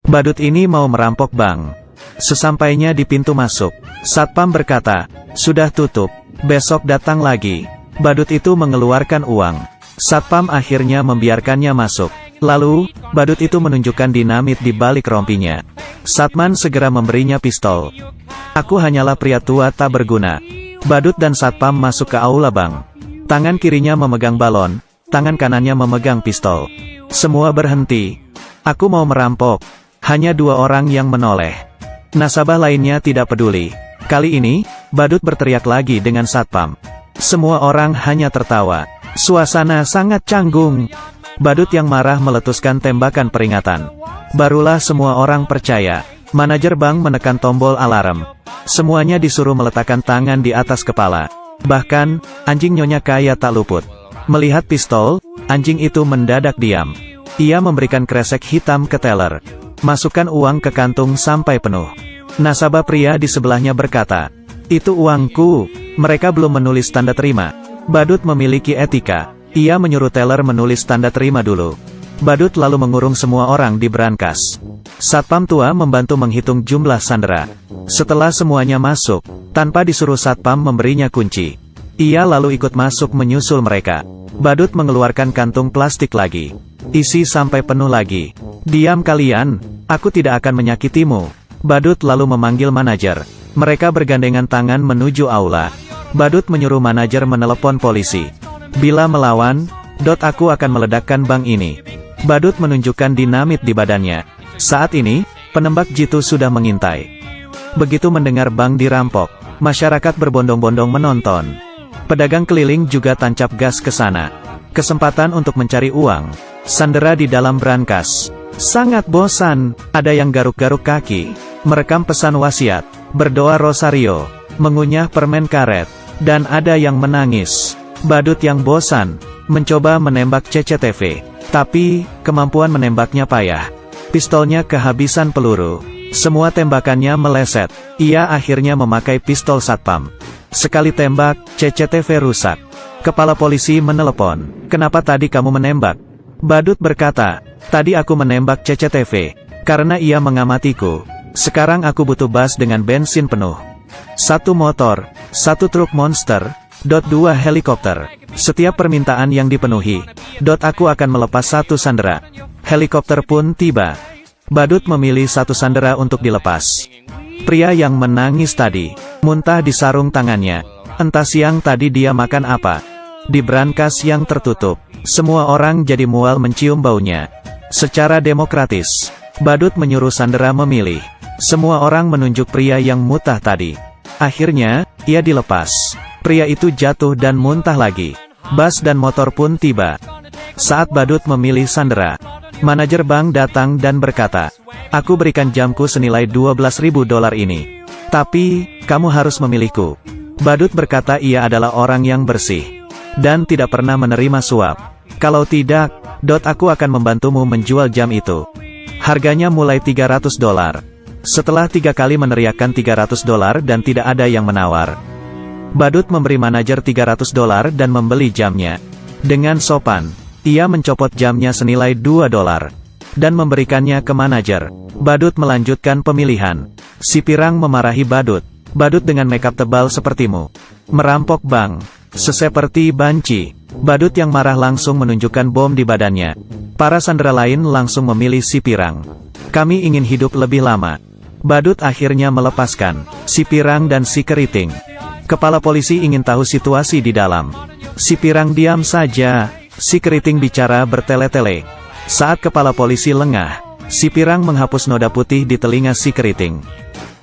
Badut ini mau merampok bank. Sesampainya di pintu masuk, satpam berkata, "Sudah tutup, besok datang lagi." Badut itu mengeluarkan uang. Satpam akhirnya membiarkannya masuk. Lalu, badut itu menunjukkan dinamit di balik rompinya. Satman segera memberinya pistol. "Aku hanyalah pria tua tak berguna." Badut dan satpam masuk ke aula bank. Tangan kirinya memegang balon, tangan kanannya memegang pistol. Semua berhenti. "Aku mau merampok." Hanya 2 orang yang menoleh. Nasabah lainnya tidak peduli. Kali ini, badut berteriak lagi dengan satpam. Semua orang hanya tertawa. Suasana sangat canggung. Badut yang marah meletuskan tembakan peringatan. Barulah semua orang percaya. Manajer bank menekan tombol alarm. Semuanya disuruh meletakkan tangan di atas kepala. Bahkan, anjing Nyonya Kaya tak luput. Melihat pistol, anjing itu mendadak diam. Ia memberikan kresek hitam ke teller. "Masukkan uang ke kantung sampai penuh." Nasabah pria di sebelahnya berkata, "Itu uangku." Mereka belum menulis tanda terima. Badut memiliki etika. Ia menyuruh teller menulis tanda terima dulu. Badut lalu mengurung semua orang di brankas. Satpam tua membantu menghitung jumlah sandera. Setelah semuanya masuk, tanpa disuruh satpam memberinya kunci. Ia lalu ikut masuk menyusul mereka. Badut mengeluarkan kantung plastik lagi. "Isi sampai penuh lagi." "Diam kalian, aku tidak akan menyakitimu." Badut lalu memanggil manajer. Mereka bergandengan tangan menuju aula. Badut menyuruh manajer menelepon polisi. "Bila melawan, aku akan meledakkan bank ini." Badut menunjukkan dinamit di badannya. Saat ini, penembak jitu sudah mengintai. Begitu mendengar bank dirampok, masyarakat berbondong-bondong menonton. Pedagang keliling juga tancap gas ke sana. Kesempatan untuk mencari uang. Sandera di dalam brankas. Sangat bosan. Ada yang garuk-garuk kaki, merekam pesan wasiat, berdoa rosario, mengunyah permen karet, dan ada yang menangis. Badut yang bosan mencoba menembak CCTV, tapi kemampuan menembaknya payah. Pistolnya kehabisan peluru. Semua tembakannya meleset. Ia akhirnya memakai pistol satpam. Sekali tembak, CCTV rusak. Kepala polisi menelepon. "Kenapa tadi kamu menembak?" Badut berkata, "Tadi aku menembak CCTV karena ia mengamatiku. Sekarang aku butuh bus dengan bensin penuh. 1 motor, 1 truk monster, 2 helikopter. Setiap permintaan yang dipenuhi, aku akan melepas 1 sandera." Helikopter pun tiba. Badut memilih 1 sandera untuk dilepas. Pria yang menangis tadi, muntah di sarung tangannya. Entah siang tadi dia makan apa. Di brankas yang tertutup, semua orang jadi mual mencium baunya. Secara demokratis, badut menyuruh sandera memilih. Semua orang menunjuk pria yang muntah tadi. Akhirnya, ia dilepas. Pria itu jatuh dan muntah lagi. Bus dan motor pun tiba. Saat badut memilih sandera, manajer bank datang dan berkata, "Aku berikan jamku senilai $12.000 ini. Tapi, kamu harus memilihku." Badut berkata ia adalah orang yang bersih dan tidak pernah menerima suap. "Kalau tidak, aku akan membantumu menjual jam itu. Harganya mulai $300. Setelah 3 kali meneriakkan $300 dan tidak ada yang menawar, badut memberi manajer $300 dan membeli jamnya. Dengan sopan, ia mencopot jamnya senilai $2 dan memberikannya ke manajer. Badut melanjutkan pemilihan. Si pirang memarahi badut. "Badut dengan makeup tebal sepertimu merampok bank, seperti banci." Badut yang marah langsung menunjukkan bom di badannya. Para sandera lain langsung memilih si pirang. "Kami ingin hidup lebih lama." Badut akhirnya melepaskan si pirang dan si keriting. Kepala polisi ingin tahu situasi di dalam. Si pirang diam saja. Si keriting bicara bertele-tele. Saat kepala polisi lengah, si pirang menghapus noda putih di telinga si keriting.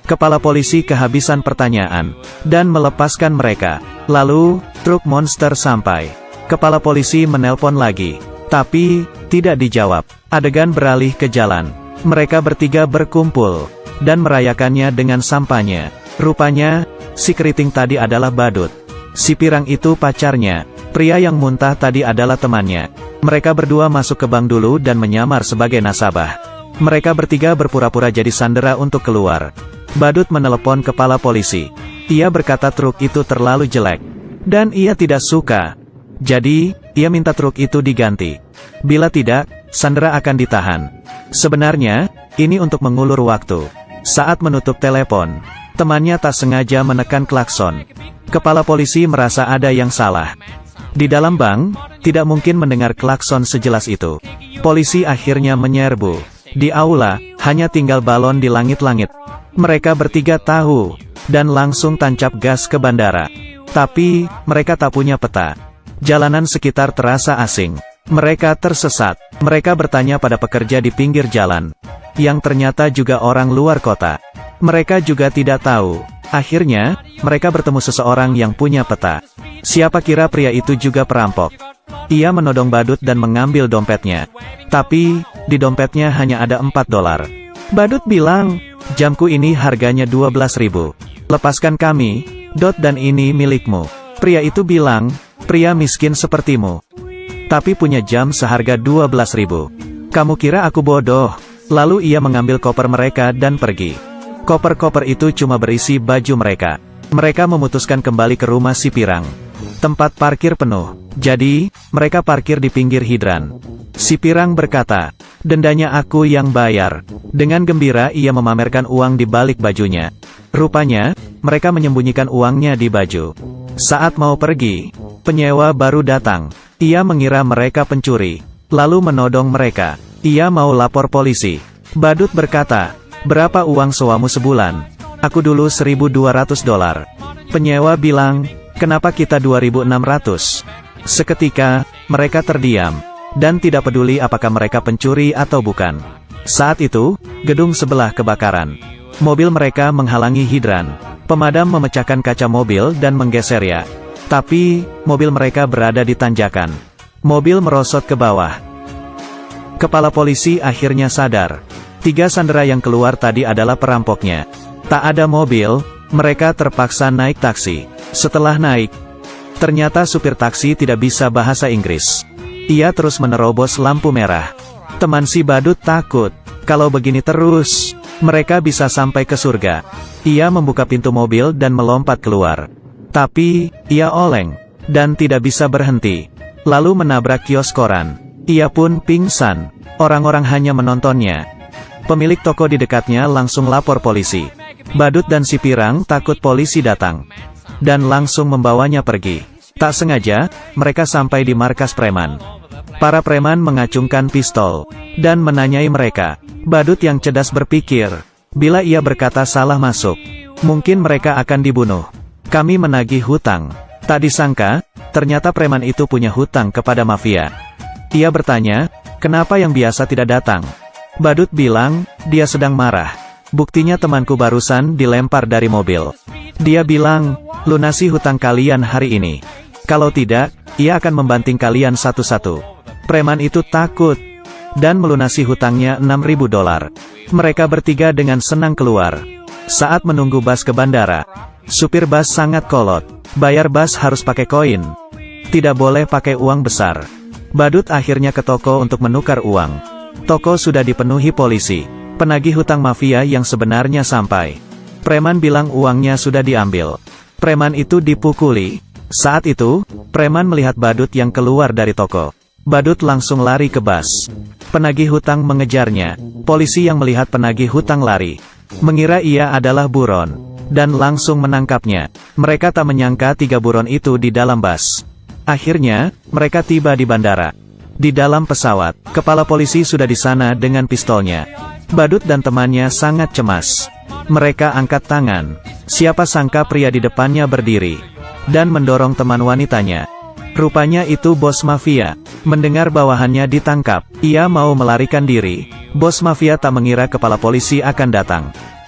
Kepala polisi kehabisan pertanyaan dan melepaskan mereka. Lalu, truk monster sampai. Kepala polisi menelpon lagi, tapi tidak dijawab. Adegan beralih ke jalan. Mereka bertiga berkumpul dan merayakannya dengan sampahnya. Rupanya, si keriting tadi adalah badut. Si pirang itu pacarnya. Pria yang muntah tadi adalah temannya. Mereka berdua masuk ke bank dulu dan menyamar sebagai nasabah. Mereka bertiga berpura-pura jadi sandera untuk keluar. Badut menelepon kepala polisi. Ia berkata truk itu terlalu jelek, dan ia tidak suka. Jadi, ia minta truk itu diganti. Bila tidak, Sandra akan ditahan. Sebenarnya, ini untuk mengulur waktu. Saat menutup telepon, temannya tak sengaja menekan klakson. Kepala polisi merasa ada yang salah. Di dalam bank, tidak mungkin mendengar klakson sejelas itu. Polisi akhirnya menyerbu. Di aula, hanya tinggal balon di langit-langit. Mereka bertiga tahu, dan langsung tancap gas ke bandara. Tapi, mereka tak punya peta. Jalanan sekitar terasa asing. Mereka tersesat. Mereka bertanya pada pekerja di pinggir jalan, yang ternyata juga orang luar kota. Mereka juga tidak tahu. Akhirnya, mereka bertemu seseorang yang punya peta. Siapa kira pria itu juga perampok. Ia menodong badut dan mengambil dompetnya. Tapi, di dompetnya hanya ada $4. Badut bilang, jamku ini harganya 12.000. Lepaskan kami, dan ini milikmu. Pria itu bilang, pria miskin sepertimu, tapi punya jam seharga 12.000. Kamu kira aku bodoh? Lalu ia mengambil koper mereka dan pergi. Koper-koper itu cuma berisi baju mereka. Mereka memutuskan kembali ke rumah si Pirang. Tempat parkir penuh, jadi, mereka parkir di pinggir hidran. Si Pirang berkata, dendanya aku yang bayar. Dengan gembira ia memamerkan uang di balik bajunya. Rupanya, mereka menyembunyikan uangnya di baju. Saat mau pergi, penyewa baru datang. Ia mengira mereka pencuri, lalu menodong mereka. Ia mau lapor polisi. Badut berkata, berapa uang sewamu sebulan? Aku dulu $1.200. Penyewa bilang, kenapa kita 2.600? Seketika, mereka terdiam, dan tidak peduli apakah mereka pencuri atau bukan. Saat itu, gedung sebelah kebakaran. Mobil mereka menghalangi hidran. Pemadam memecahkan kaca mobil dan menggesernya. Tapi, mobil mereka berada di tanjakan. Mobil merosot ke bawah. Kepala polisi akhirnya sadar. 3 sandera yang keluar tadi adalah perampoknya. Tak ada mobil, mereka terpaksa naik taksi. Setelah naik, ternyata supir taksi tidak bisa bahasa Inggris. Ia terus menerobos lampu merah. Teman si badut takut. Kalau begini terus, mereka bisa sampai ke surga. Ia membuka pintu mobil dan melompat keluar. Tapi, ia oleng, dan tidak bisa berhenti. Lalu menabrak kios koran. Ia pun pingsan. Orang-orang hanya menontonnya. Pemilik toko di dekatnya langsung lapor polisi. Badut dan si Pirang takut polisi datang, dan langsung membawanya pergi. Tak sengaja, mereka sampai di markas preman. Para preman mengacungkan pistol, dan menanyai mereka. Badut yang cerdas berpikir, bila ia berkata salah masuk, mungkin mereka akan dibunuh. Kami menagih hutang. Tak disangka, ternyata preman itu punya hutang kepada mafia. Ia bertanya, kenapa yang biasa tidak datang? Badut bilang, dia sedang marah. Buktinya temanku barusan dilempar dari mobil. Dia bilang, lunasi hutang kalian hari ini. Kalau tidak, ia akan membanting kalian satu-satu. Preman itu takut, dan melunasi hutangnya $6.000. Mereka bertiga dengan senang keluar. Saat menunggu bus ke bandara, supir bus sangat kolot. Bayar bus harus pakai koin. Tidak boleh pakai uang besar. Badut akhirnya ke toko untuk menukar uang. Toko sudah dipenuhi polisi. Penagih hutang mafia yang sebenarnya sampai. Preman bilang uangnya sudah diambil. Preman itu dipukuli. Saat itu, preman melihat badut yang keluar dari toko. Badut langsung lari ke bus. Penagih hutang mengejarnya. Polisi yang melihat penagih hutang lari, mengira ia adalah buron, dan langsung menangkapnya. Mereka tak menyangka 3 buron itu di dalam bus. Akhirnya, mereka tiba di bandara. Di dalam pesawat, kepala polisi sudah di sana dengan pistolnya. Badut dan temannya sangat cemas. Mereka angkat tangan. Siapa sangka pria di depannya berdiri, dan mendorong teman wanitanya. Rupanya itu bos mafia. Mendengar bawahannya ditangkap, ia mau melarikan diri. Bos mafia tak mengira kepala polisi akan datang.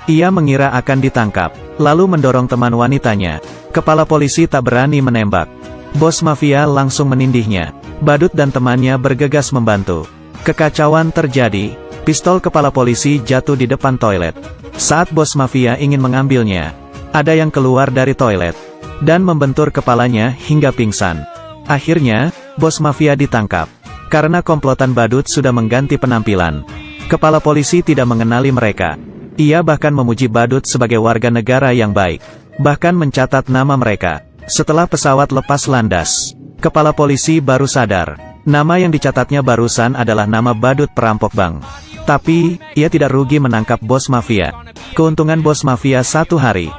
Ia mengira akan ditangkap, lalu mendorong teman wanitanya. Kepala polisi tak berani menembak. Bos mafia langsung menindihnya. Badut dan temannya bergegas membantu. Kekacauan terjadi. Pistol kepala polisi jatuh di depan toilet. Saat bos mafia ingin mengambilnya, ada yang keluar dari toilet, dan membentur kepalanya hingga pingsan. Akhirnya, bos mafia ditangkap. Karena komplotan badut sudah mengganti penampilan, kepala polisi tidak mengenali mereka. Ia bahkan memuji badut sebagai warga negara yang baik. Bahkan mencatat nama mereka. Setelah pesawat lepas landas, kepala polisi baru sadar. Nama yang dicatatnya barusan adalah nama badut perampok bank. Tapi, ia tidak rugi menangkap bos mafia. Keuntungan bos mafia 1 hari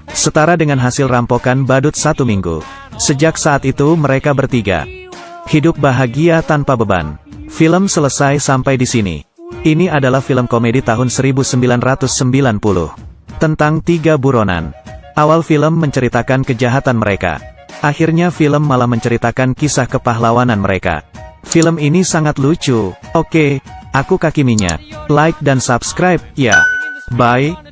setara dengan hasil rampokan badut 1 minggu. Sejak saat itu mereka bertiga hidup bahagia tanpa beban. Film selesai sampai di sini. Ini adalah film komedi tahun 1990 tentang 3 buronan. Awal film menceritakan kejahatan mereka. Akhirnya film malah menceritakan kisah kepahlawanan mereka. Film ini sangat lucu. Oke, aku Kaki Minyak. Like dan subscribe, ya. Bye.